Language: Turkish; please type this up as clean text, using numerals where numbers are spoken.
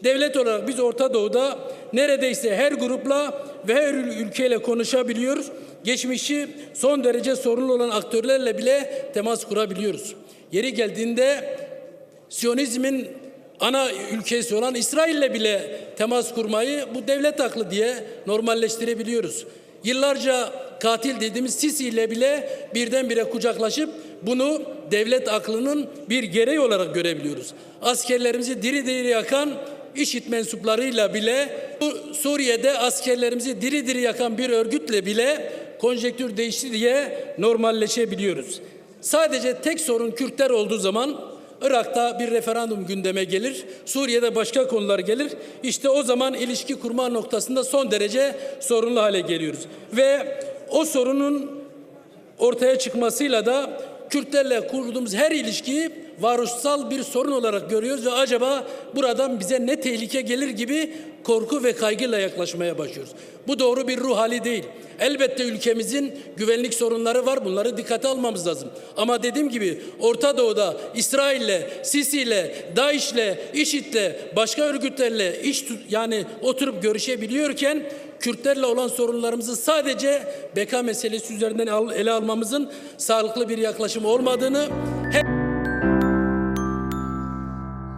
Devlet olarak biz Orta Doğu'da neredeyse her grupla ve her ülkeyle konuşabiliyoruz. Geçmişi son derece sorunlu olan aktörlerle bile temas kurabiliyoruz. Yeri geldiğinde Siyonizmin ana ülkesi olan İsrail'le bile temas kurmayı bu devlet aklı diye normalleştirebiliyoruz. Yıllarca katil dediğimiz Sisi ile bile birdenbire kucaklaşıp bunu devlet aklının bir gereği olarak görebiliyoruz. Askerlerimizi diri diri yakan IŞİD mensuplarıyla bile, Suriye'de askerlerimizi diri diri yakan bir örgütle bile konjektür değişti diye normalleşebiliyoruz. Sadece tek sorun Kürtler olduğu zaman Irak'ta bir referandum gündeme gelir, Suriye'de başka konular gelir. İşte o zaman ilişki kurma noktasında son derece sorunlu hale geliyoruz. Ve o sorunun ortaya çıkmasıyla da Kürtlerle kurduğumuz her ilişkiyi varoluşsal bir sorun olarak görüyoruz ve acaba buradan bize ne tehlike gelir gibi korku ve kaygıyla yaklaşmaya başlıyoruz. Bu doğru bir ruh hali değil. Elbette ülkemizin güvenlik sorunları var. Bunları dikkate almamız lazım. Ama dediğim gibi Orta Doğu'da İsrail'le, Sisi'yle, DAEŞ'le, IŞİD'le, başka örgütlerle yani oturup görüşebiliyorken Kürtlerle olan sorunlarımızı sadece beka meselesi üzerinden ele almamızın sağlıklı bir yaklaşım olmadığını